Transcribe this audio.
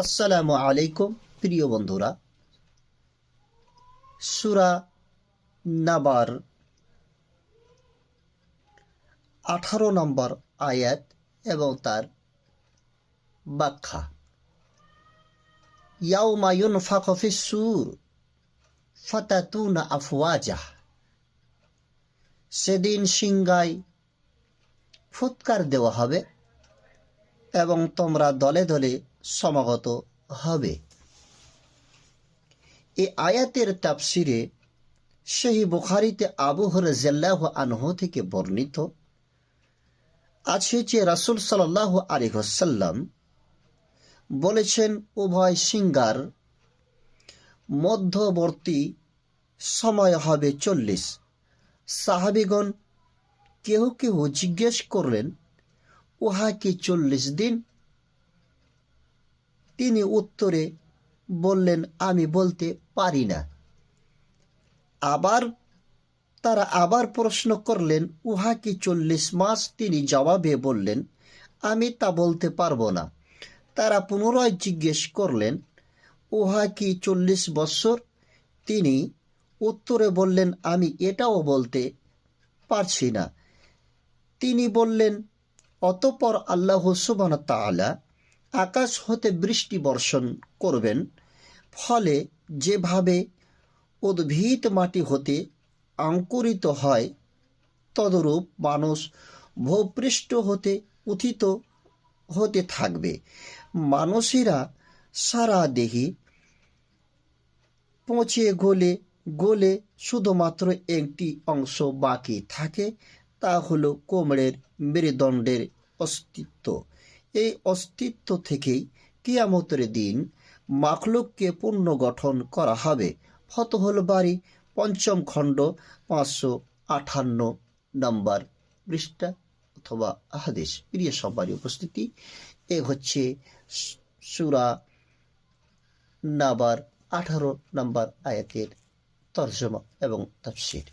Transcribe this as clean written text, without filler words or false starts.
আসসালামু আলাইকুম প্রিয় বন্ধুরা, সূরা নাবার 18 নম্বর আয়াত এবং তার ব্যাখ্যা। ইয়াউমা ইউনফাখু ফিস-সূর ফাতাতুনা আফওয়াজাহ, সেদিন সিংহায় ফুৎকার দেওয়া হবে এবং তোমরা দলে দলে সমাগত হবে। এই আয়াতের তাফসিরে সহিহ বুখারীতে আবু হুরায়রা রাদিয়াল্লাহু আনহু থেকে বর্ণিত আছে যে রাসূল সাল্লাল্লাহু আলাইহি ওয়াসাল্লাম বলেছেন, উভয় সিংহার মধ্যবর্তী সময় হবে 40। সাহাবীগণ কেহ কেহ জিজ্ঞেস করলেন, উহা কি 40 দিন? তিনি উত্তরে বললেন, আমি বলতে পারি না। তারা আবার প্রশ্ন করলেন, উহা কি 40 মাস? তিনি জবাবে বললেন, আমি তা বলতে পারবো না। তারা পুনরায় জিজ্ঞেস করলেন, উহা কি 40 বৎসর? তিনি উত্তরে বললেন, আমি এটাও বলতে পারছি না। তিনি বললেন, অতঃপর আল্লাহ সুবহানাহু ওয়া তাআলা আকাশ হতে বৃষ্টি বর্ষণ করবেন, ফলে যেভাবে উদ্ভিদ মাটি হতে অঙ্কুরিত হয় তদরূপ মানুষ ভূপৃষ্ঠ হতে উত্থিত হতে থাকবে। মানুষেরা সারা দেহে পচে গলে গলে শুধুমাত্র একটি অংশ বাকি থাকে, তা হলো কোমরের মেরুদণ্ডের অস্তিত্ব। এই অস্তিত্ব থেকেই কিয়ামতের দিন মাখলুককে পুনর্গঠন করা হবে। ফতহুল বারী ৫ম খণ্ড ৫৫৮ নম্বর পৃষ্ঠা অথবা হাদিস। প্রিয় সবারই উপস্থিতি, এ হচ্ছে সূরা নাবার 18 নম্বর আয়াতের তরজমা এবং তাফসীর।